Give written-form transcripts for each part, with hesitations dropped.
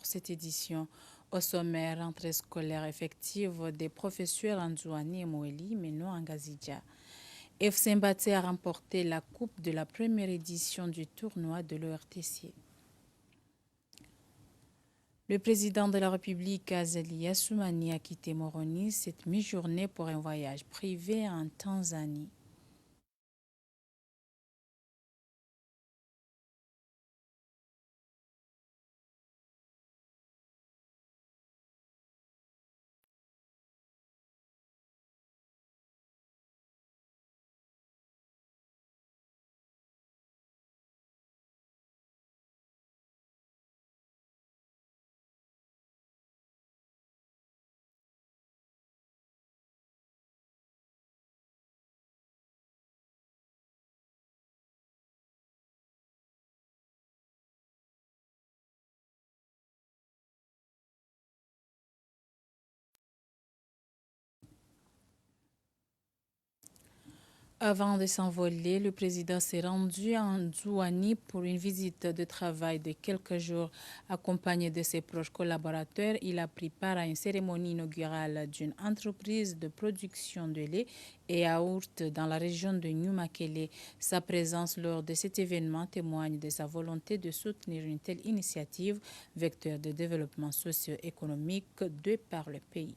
cette édition. Au sommaire, rentrée scolaire effective des professeurs Anzouani et Moeli, mais non en Ngazidja. FC Mbaté a remporté la coupe de la première édition du tournoi de l'ORTC. Le président de la République, Azali Assoumani, a quitté Moroni cette mi-journée pour un voyage privé en Tanzanie. Avant de s'envoler, le président s'est rendu à Nzouani pour une visite de travail de quelques jours. Accompagné de ses proches collaborateurs, il a pris part à une cérémonie inaugurale d'une entreprise de production de lait et yaourt dans la région de Nyumakele. Sa présence lors de cet événement témoigne de sa volonté de soutenir une telle initiative, vecteur de développement socio-économique de par le pays.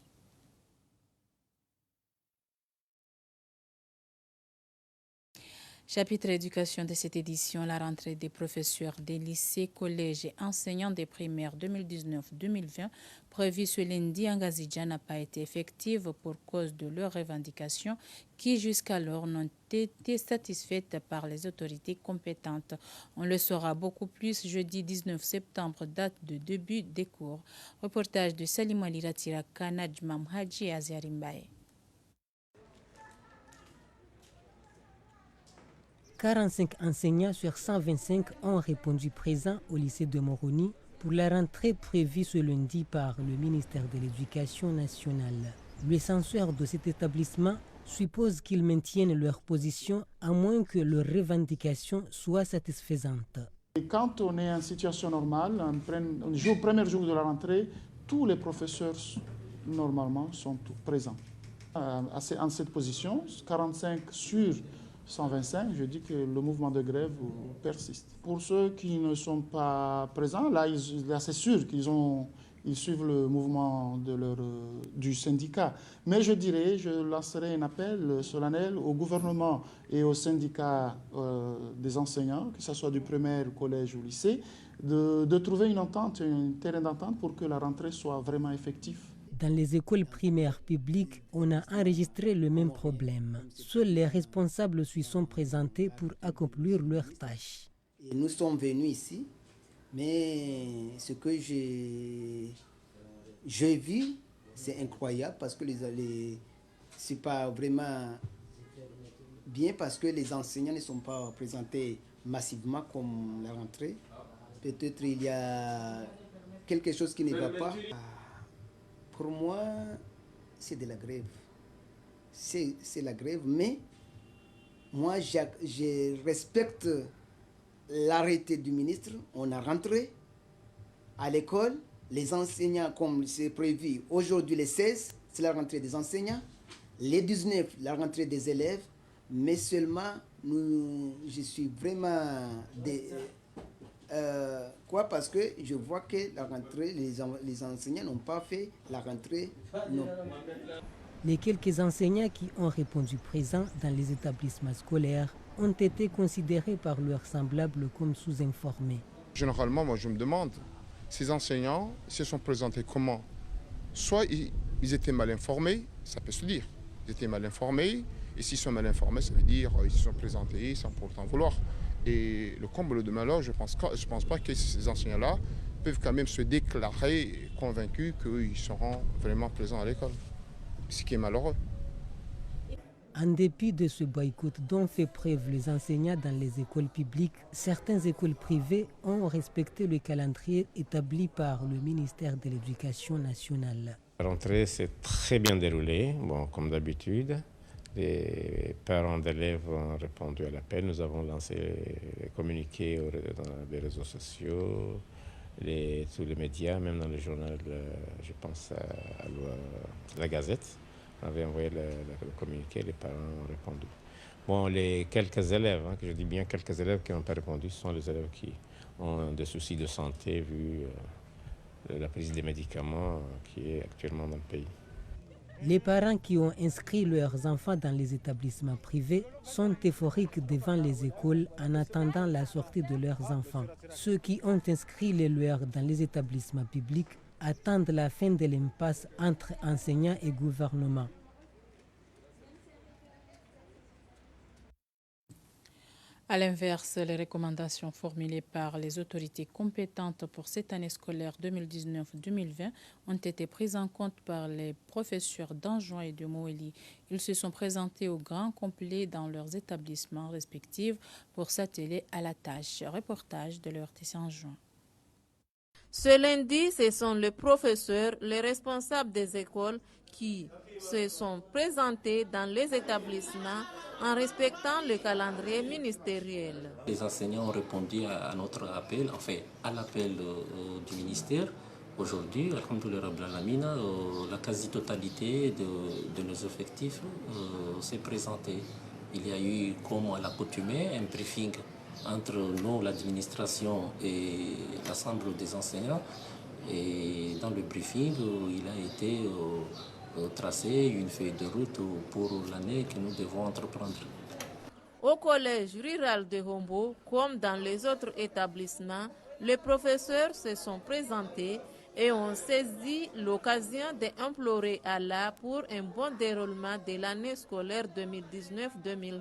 Chapitre éducation de cette édition, la rentrée des professeurs des lycées, collèges et enseignants des primaires 2019-2020 prévue ce lundi en Ngazidja n'a pas été effective pour cause de leurs revendications qui jusqu'alors n'ont été satisfaites par les autorités compétentes. On le saura beaucoup plus jeudi 19 septembre, date de début des cours. Reportage de Salim Ali Ratiraka, Najmam Hadji et Aziarimbaye. 45 enseignants sur 125 ont répondu présents au lycée de Moroni pour la rentrée prévue ce lundi par le ministère de l'Éducation nationale. Le censeur de cet établissement suppose qu'ils maintiennent leur position à moins que leurs revendications soient satisfaisantes. Et quand on est en situation normale, au premier jour de la rentrée, tous les professeurs normalement sont présents. En cette position, 45 sur 125, je dis que le mouvement de grève persiste. Pour ceux qui ne sont pas présents, là c'est sûr qu'ils suivent le mouvement du syndicat. Mais je lancerai un appel solennel au gouvernement et aux syndicats des enseignants, que ce soit du primaire, collège ou lycée, de trouver une entente, un terrain d'entente pour que la rentrée soit vraiment effective. Dans les écoles primaires publiques, on a enregistré le même problème. Seuls les responsables s'y sont présentés pour accomplir leurs tâches. Et nous sommes venus ici, mais ce que j'ai vu, c'est incroyable parce que c'est pas vraiment bien parce que les enseignants ne sont pas présentés massivement comme la rentrée. Peut-être il y a quelque chose qui ne va pas. Pour moi, c'est de la grève. C'est la grève, mais moi, je respecte l'arrêté du ministre. On a rentré à l'école. Les enseignants, comme c'est prévu, aujourd'hui les 16, c'est la rentrée des enseignants. Les 19, la rentrée des élèves. Mais seulement, je suis vraiment... parce que je vois que la rentrée, les enseignants n'ont pas fait la rentrée. Non. Les quelques enseignants qui ont répondu présents dans les établissements scolaires ont été considérés par leurs semblables comme sous-informés. Généralement, moi je me demande, ces enseignants se sont présentés comment? Soit ils étaient mal informés, ça peut se dire. Ils étaient mal informés, et s'ils sont mal informés, ça veut dire qu'ils se sont présentés sans pourtant vouloir. Et le comble de malheur, je pense pas que ces enseignants-là peuvent quand même se déclarer convaincus qu'ils seront vraiment présents à l'école. Ce qui est malheureux. En dépit de ce boycott dont fait preuve les enseignants dans les écoles publiques, certaines écoles privées ont respecté le calendrier établi par le ministère de l'Éducation nationale. La rentrée s'est très bien déroulée, comme d'habitude. Les parents d'élèves ont répondu à l'appel. Nous avons lancé les communiqués dans les réseaux sociaux. tous les médias, même dans le journal, je pense à la Gazette. On avait envoyé le communiqué, les parents ont répondu. Bon, les quelques élèves, que je dis bien quelques élèves qui n'ont pas répondu, ce sont les élèves qui ont des soucis de santé vu la prise des médicaments qui est actuellement dans le pays. Les parents qui ont inscrit leurs enfants dans les établissements privés sont euphoriques devant les écoles en attendant la sortie de leurs enfants. Ceux qui ont inscrit les leurs dans les établissements publics attendent la fin de l'impasse entre enseignants et gouvernement. À l'inverse, les recommandations formulées par les autorités compétentes pour cette année scolaire 2019-2020 ont été prises en compte par les professeurs d'Anjouan et de Moélie. Ils se sont présentés au grand complet dans leurs établissements respectifs pour s'atteler à la tâche. Reportage de l'ERTC Anjouan. Ce lundi, ce sont les professeurs, les responsables des écoles qui se sont présentés dans les établissements en respectant le calendrier ministériel. Les enseignants ont répondu à notre appel, enfin à l'appel du ministère. Aujourd'hui, la quasi-totalité de nos effectifs s'est présentée. Il y a eu, comme à l'accoutumée, un briefing entre nous, l'administration et l'Assemblée des enseignants. Et dans le briefing, il a été tracé une feuille de route pour l'année que nous devons entreprendre. Au collège rural de Hombo, comme dans les autres établissements, les professeurs se sont présentés et ont saisi l'occasion d'implorer Allah pour un bon déroulement de l'année scolaire 2019-2020.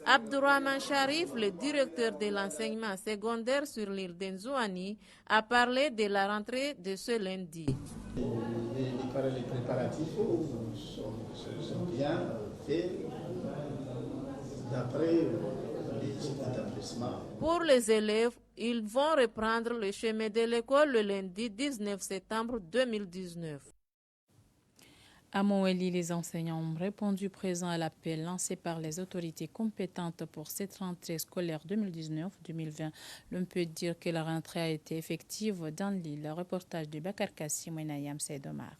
Abdourahman Sharif, le directeur de l'enseignement secondaire sur l'île d'Nzouani, a parlé de la rentrée de ce lundi. Les préparatifs sont bien faits d'après les établissements. Pour les élèves, ils vont reprendre le chemin de l'école le lundi 19 septembre 2019. À Moélie, les enseignants ont répondu présent à l'appel lancé par les autorités compétentes pour cette rentrée scolaire 2019-2020. L'on peut dire que la rentrée a été effective dans l'île. Le reportage de Bakar Kassim et Nayam Seydomar.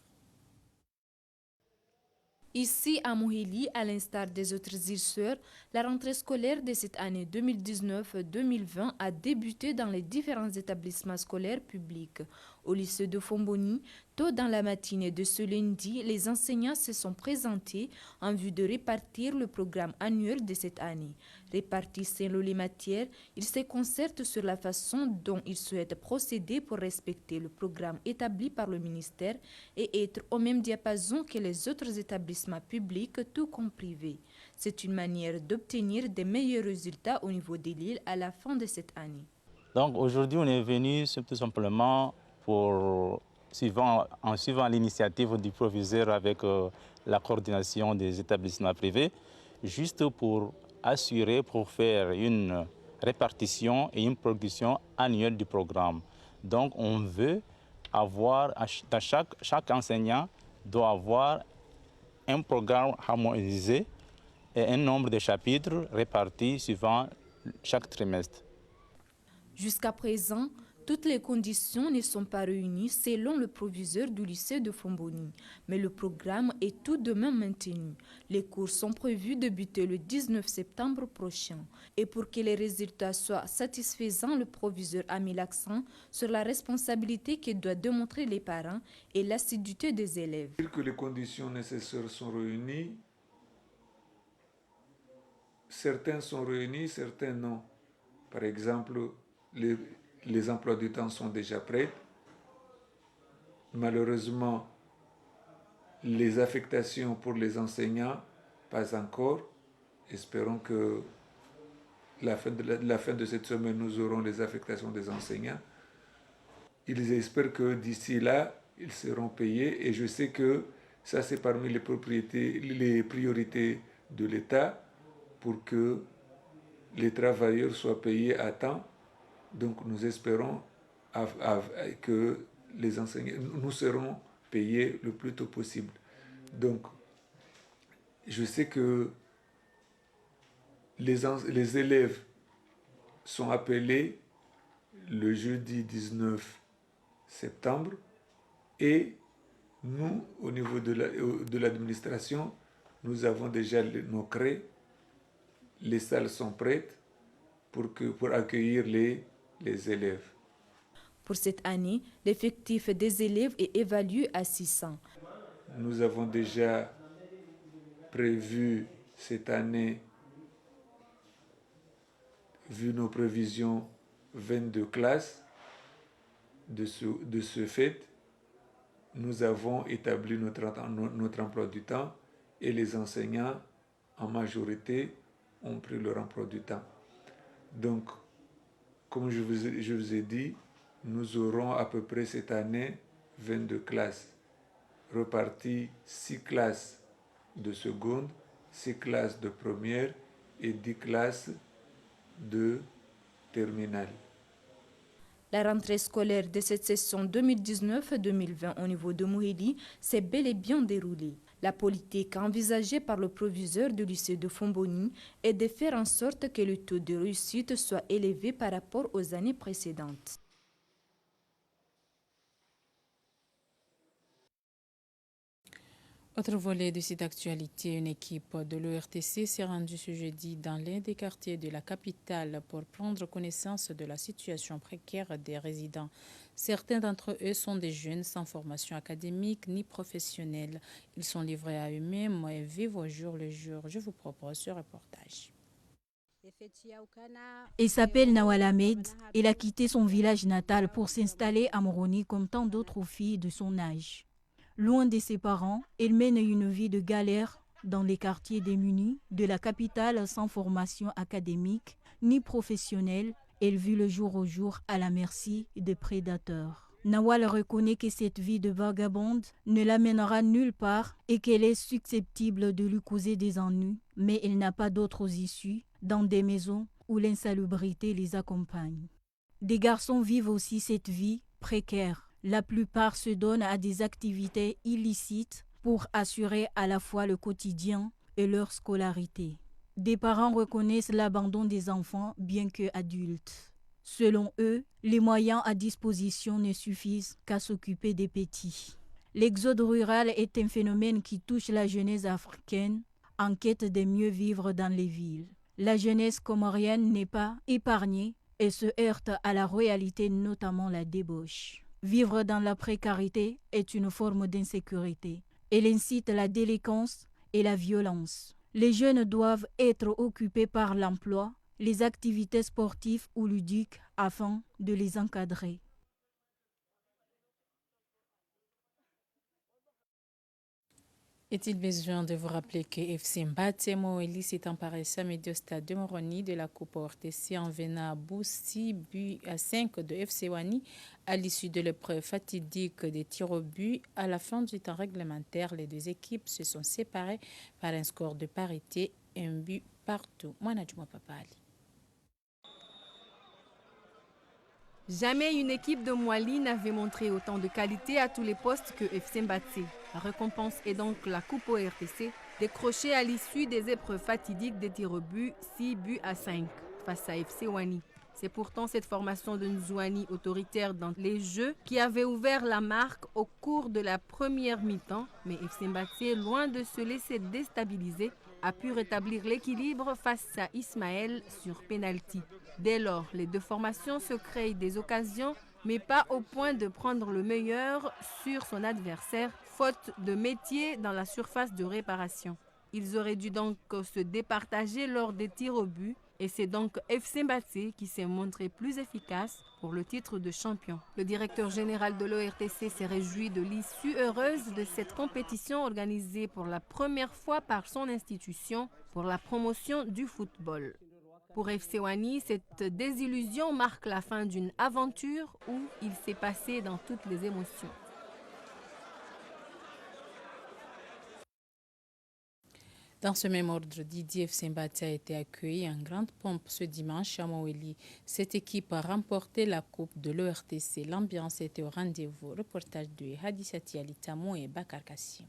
Ici, à Mohélie, à l'instar des autres îles sœurs, la rentrée scolaire de cette année 2019-2020 a débuté dans les différents établissements scolaires publics. Au lycée de Fomboni, tôt dans la matinée de ce lundi, les enseignants se sont présentés en vue de répartir le programme annuel de cette année. Répartis selon les matières, ils se concertent sur la façon dont ils souhaitent procéder pour respecter le programme établi par le ministère et être au même diapason que les autres établissements publics, tout comme privés. C'est une manière d'obtenir des meilleurs résultats au niveau de l'île à la fin de cette année. Donc aujourd'hui, on est venu tout simplement en suivant l'initiative du proviseur avec la coordination des établissements privés, juste pour faire une répartition et une production annuelle du programme. Donc on veut avoir, chaque enseignant doit avoir un programme harmonisé et un nombre de chapitres répartis suivant chaque trimestre. Jusqu'à présent, toutes les conditions ne sont pas réunies selon le proviseur du lycée de Fomboni, mais le programme est tout de même maintenu. Les cours sont prévus débuter le 19 septembre prochain. Et pour que les résultats soient satisfaisants, le proviseur a mis l'accent sur la responsabilité que doivent démontrer les parents et l'assiduité des élèves. Dire que les conditions nécessaires sont réunies, certains sont réunis, certains non. Par exemple, les emplois du temps sont déjà prêts. Malheureusement, les affectations pour les enseignants, pas encore. Espérons que la fin de cette semaine, nous aurons les affectations des enseignants. Ils espèrent que d'ici là, ils seront payés. Et je sais que ça, c'est parmi les priorités de l'État pour que les travailleurs soient payés à temps. Donc nous espérons que les enseignants, nous serons payés le plus tôt possible. Donc je sais que les élèves sont appelés le jeudi 19 septembre. Et nous, au niveau de l'administration, nous avons déjà nos crés. Les salles sont prêtes pour accueillir les élèves. Pour cette année, l'effectif des élèves est évalué à 600. Nous avons déjà prévu cette année, vu nos prévisions, 22 classes. De ce fait, nous avons établi notre emploi du temps et les enseignants, en majorité, ont pris leur emploi du temps. Donc, comme je vous ai dit, nous aurons à peu près cette année 22 classes, reparties 6 classes de seconde, 6 classes de première et 10 classes de terminale. La rentrée scolaire de cette session 2019-2020 au niveau de Mouhili s'est bel et bien déroulée. La politique envisagée par le proviseur du lycée de Fomboni est de faire en sorte que le taux de réussite soit élevé par rapport aux années précédentes. Autre volet de cette actualité, une équipe de l'ORTC s'est rendue ce jeudi dans l'un des quartiers de la capitale pour prendre connaissance de la situation précaire des résidents. Certains d'entre eux sont des jeunes sans formation académique ni professionnelle. Ils sont livrés à eux-mêmes et vivent au jour le jour. Je vous propose ce reportage. Il s'appelle Nawal Ahmed. Il a quitté son village natal pour s'installer à Moroni comme tant d'autres filles de son âge. Loin de ses parents, il mène une vie de galère dans les quartiers démunis de la capitale sans formation académique ni professionnelle. Elle vit le jour au jour à la merci des prédateurs. Nawal reconnaît que cette vie de vagabonde ne l'amènera nulle part et qu'elle est susceptible de lui causer des ennuis, mais il n'a pas d'autres issues dans des maisons où l'insalubrité les accompagne. Des garçons vivent aussi cette vie précaire. La plupart se donnent à des activités illicites pour assurer à la fois le quotidien et leur scolarité. Des parents reconnaissent l'abandon des enfants bien qu'adultes. Selon eux, les moyens à disposition ne suffisent qu'à s'occuper des petits. L'exode rural est un phénomène qui touche la jeunesse africaine en quête de mieux vivre dans les villes. La jeunesse comorienne n'est pas épargnée et se heurte à la réalité, notamment la débauche. Vivre dans la précarité est une forme d'insécurité. Elle incite la délinquance et la violence. Les jeunes doivent être occupés par l'emploi, les activités sportives ou ludiques afin de les encadrer. Est-il besoin de vous rappeler que FC Mbaté Moeli s'est emparé samedi au stade de Moroni de la Coupe ORTC en venant à bout 6 buts à 5 de FC Ouani à l'issue de l'épreuve fatidique des tirs au but. À la fin du temps réglementaire, les deux équipes se sont séparées par un score de parité, un but partout. Mwanadjouma Papali. Jamais une équipe de Mouali n'avait montré autant de qualité à tous les postes que FC Mbaté. La récompense est donc la Coupe ORTC, décrochée à l'issue des épreuves fatidiques des tirs au but, 6 buts à 5 face à FC Ouani. C'est pourtant cette formation de Nzouani autoritaire dans les jeux qui avait ouvert la marque au cours de la première mi-temps, mais FC Mbaté, loin de se laisser déstabiliser, a pu rétablir l'équilibre face à Ismaël sur pénalty. Dès lors, les deux formations se créent des occasions, mais pas au point de prendre le meilleur sur son adversaire, faute de métier dans la surface de réparation. Ils auraient dû donc se départager lors des tirs au but, et c'est donc FC Mbaté qui s'est montré plus efficace pour le titre de champion. Le directeur général de l'ORTC s'est réjoui de l'issue heureuse de cette compétition organisée pour la première fois par son institution pour la promotion du football. Pour FC Ouani, cette désillusion marque la fin d'une aventure où il s'est passé dans toutes les émotions. Dans ce même ordre, Didier FC Mbaté a été accueilli en grande pompe ce dimanche à Moeli. Cette équipe a remporté la Coupe de l'ORTC. L'ambiance était au rendez-vous. Reportage de Hadissati Alitamo et Bakar Kassim.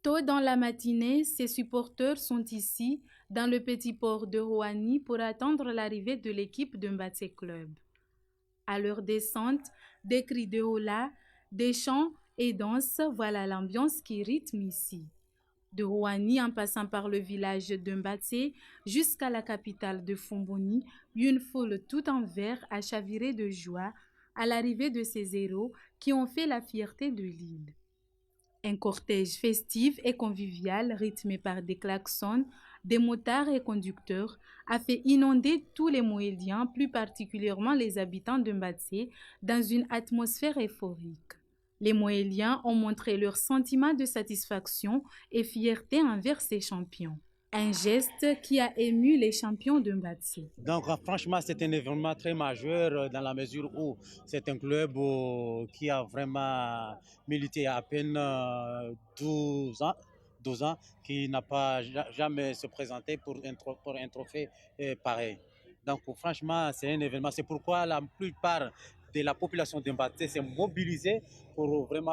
Tôt dans la matinée, ses supporters sont ici dans le petit port de Roanny pour attendre l'arrivée de l'équipe de Mbatsé Club. À leur descente, des cris de hola, des chants et danses, voilà l'ambiance qui rythme ici. De Roanny en passant par le village de Mbatsé jusqu'à la capitale de Fomboni, une foule tout en vert a chaviré de joie à l'arrivée de ces héros qui ont fait la fierté de l'île. Un cortège festif et convivial rythmé par des klaxons, des motards et conducteurs a fait inonder tous les Mohéliens, plus particulièrement les habitants de Mbatsé, dans une atmosphère euphorique. Les Mohéliens ont montré leur sentiment de satisfaction et fierté envers ces champions. Un geste qui a ému les champions de Mbatsé. Donc franchement, c'est un événement très majeur dans la mesure où c'est un club qui a vraiment milité à peine 12 ans, qui n'a pas jamais se présenté pour un trophée pareil. Donc franchement, c'est un événement. C'est pourquoi la plupart de la population de Mbatsé s'est mobilisée pour vraiment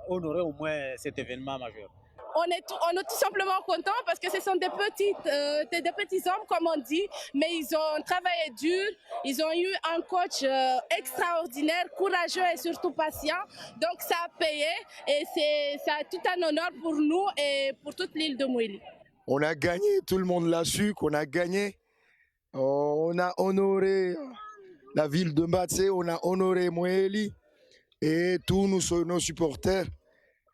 honorer au moins cet événement majeur. On est tout simplement contents parce que ce sont des petits hommes, comme on dit, mais ils ont travaillé dur, ils ont eu un coach extraordinaire, courageux et surtout patient. Donc ça a payé et c'est tout un honneur pour nous et pour toute l'île de Mouéli. On a gagné, tout le monde l'a su qu'on a gagné. On a honoré la ville de Mbatsé, on a honoré Mouéli et tous nos supporters.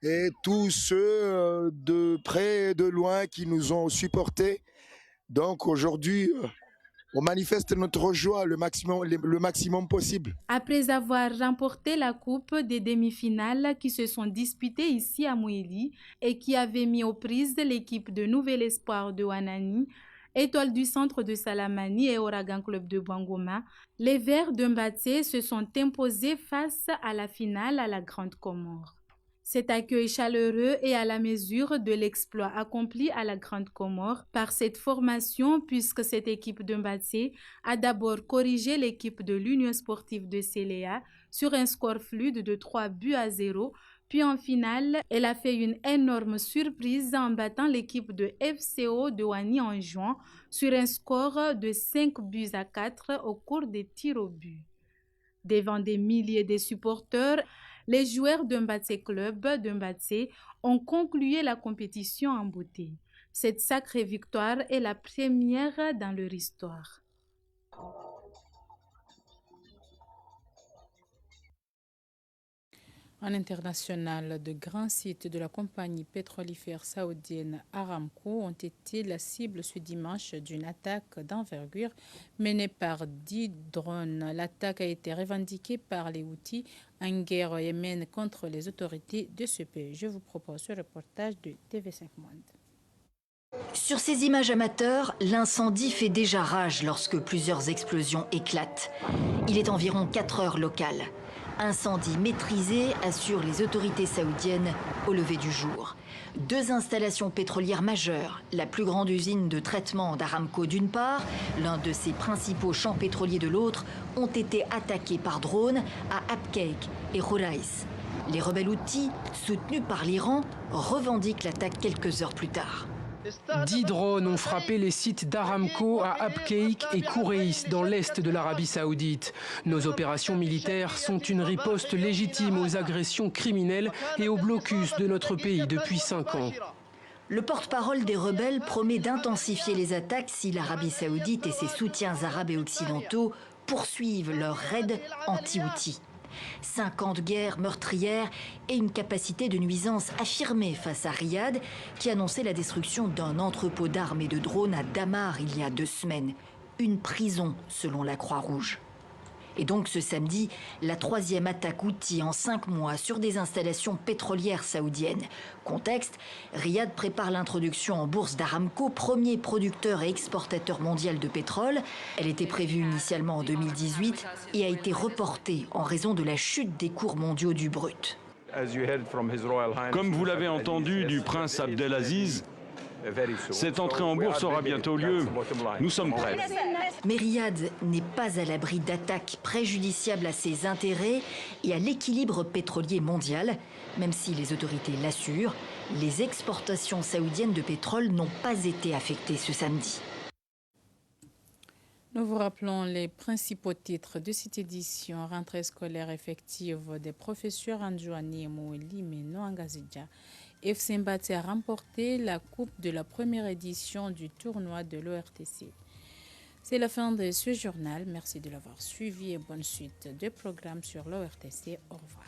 Et tous ceux de près et de loin qui nous ont supportés. Donc aujourd'hui, on manifeste notre joie le maximum possible. Après avoir remporté la coupe des demi-finales qui se sont disputées ici à Mouéli et qui avaient mis aux prises l'équipe de Nouvel Espoir de Ouanani, Étoile du Centre de Salamani et Ouragan Club de Bangoma, les Verts de Mbatsé se sont imposés face à la finale à la Grande Comore. Cet accueil chaleureux est à la mesure de l'exploit accompli à la Grande Comore par cette formation puisque cette équipe de Mbatsé a d'abord corrigé l'équipe de l'Union sportive de Séléa sur un score fluide de 3-0, puis en finale, elle a fait une énorme surprise en battant l'équipe de FCO de Ouanny en juin sur un score de 5-4 au cours des tirs au but. Devant des milliers de supporters, les joueurs de Mbatsé Club de Mbatsé ont conclu la compétition en beauté. Cette sacrée victoire est la première dans leur histoire. En international, de grands sites de la compagnie pétrolifère saoudienne Aramco ont été la cible ce dimanche d'une attaque d'envergure menée par 10 drones. L'attaque a été revendiquée par les Houthis en guerre au Yémen contre les autorités de ce pays. Je vous propose ce reportage de TV5 Monde. Sur ces images amateurs, l'incendie fait déjà rage lorsque plusieurs explosions éclatent. Il est environ 4 heures locales. Incendie maîtrisé, assurent les autorités saoudiennes au lever du jour. 2 installations pétrolières majeures, la plus grande usine de traitement d'Aramco d'une part, l'un de ses principaux champs pétroliers de l'autre, ont été attaqués par drones à Abqaiq et Khoraïs. Les rebelles Houthis, soutenus par l'Iran, revendiquent l'attaque quelques heures plus tard. 10 drones ont frappé les sites d'Aramco à Abqaiq et Khouraïs dans l'est de l'Arabie saoudite. Nos opérations militaires sont une riposte légitime aux agressions criminelles et au blocus de notre pays depuis 5 ans. Le porte-parole des rebelles promet d'intensifier les attaques si l'Arabie saoudite et ses soutiens arabes et occidentaux poursuivent leur raid anti-Houthis. 5 ans de guerre meurtrière et une capacité de nuisance affirmée face à Riyad, qui annonçait la destruction d'un entrepôt d'armes et de drones à Damar il y a 2 semaines. Une prison, selon la Croix-Rouge. Et donc ce samedi, la 3e attaque Houthi en 5 mois sur des installations pétrolières saoudiennes. Contexte, Riyad prépare l'introduction en bourse d'Aramco, premier producteur et exportateur mondial de pétrole. Elle était prévue initialement en 2018 et a été reportée en raison de la chute des cours mondiaux du brut. Comme vous l'avez entendu du prince Abdelaziz, Cette entrée en bourse aura bientôt lieu. Nous sommes prêts. Mais Riyad n'est pas à l'abri d'attaques préjudiciables à ses intérêts et à l'équilibre pétrolier mondial. Même si les autorités l'assurent, les exportations saoudiennes de pétrole n'ont pas été affectées ce samedi. Nous vous rappelons les principaux titres de cette édition. Rentrée scolaire effective des professeurs Anjouani et Moueli, mais non Angazidja. FC Mbaté a remporté la coupe de la première édition du tournoi de l'ORTC. C'est la fin de ce journal. Merci de l'avoir suivi et bonne suite de programmes sur l'ORTC. Au revoir.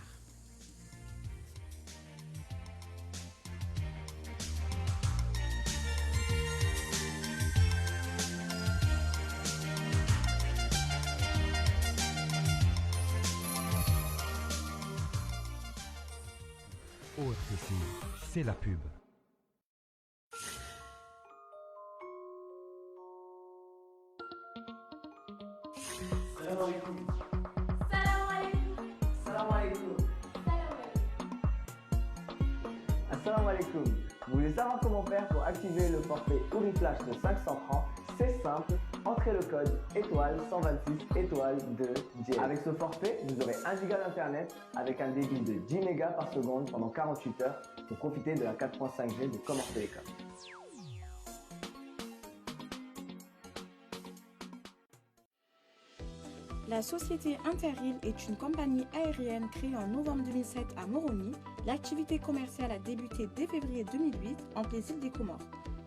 ORTC, c'est la pub. Salam alaikum. Salam alaikum. Salam alaikum. Assalamu alaikum. Vous voulez savoir comment faire pour activer le forfait Ouriflash de 500 francs? C'est simple, entrez le code étoile 126 étoile 2 J. Avec ce forfait, vous aurez 1 giga d'internet avec un débit de 10 mégas par seconde pendant 48 heures pour profiter de la 4.5G de Comores Télécom. La société Interrail est une compagnie aérienne créée en novembre 2007 à Moroni. L'activité commerciale a débuté dès février 2008 entre les îles des Comores.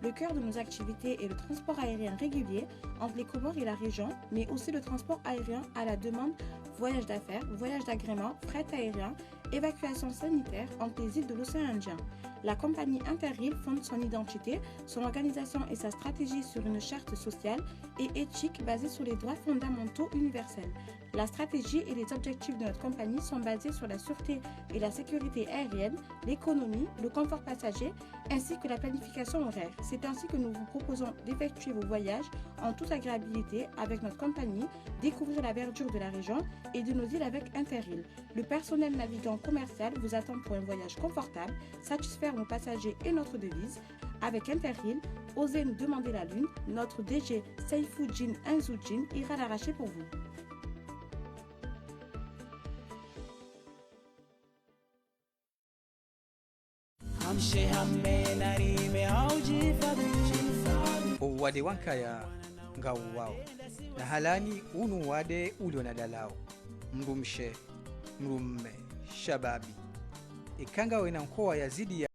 Le cœur de nos activités est le transport aérien régulier entre les Comores et la région, mais aussi le transport aérien à la demande, voyage d'affaires, voyage d'agrément, fret aérien, évacuation sanitaire entre les îles de l'océan Indien. La compagnie Interrail fonde son identité, son organisation et sa stratégie sur une charte sociale et éthique basée sur les droits fondamentaux universels. La stratégie et les objectifs de notre compagnie sont basés sur la sûreté et la sécurité aérienne, l'économie, le confort passager, ainsi que la planification horaire. C'est ainsi que nous vous proposons d'effectuer vos voyages en toute agréabilité avec notre compagnie, découvrir la verdure de la région et de nos îles avec Interrail. Le personnel navigant commercial vous attend pour un voyage confortable, satisfaire nos passagers et notre devise. Avec Interrail, osez nous demander la lune, notre DG Seifoudjin Inzoudjin ira l'arracher pour vous. wade wankaya ngau wao na halani unu wade ulio na dalao mrumshe mrumme shababi ikanga wena nkoa yazidi ya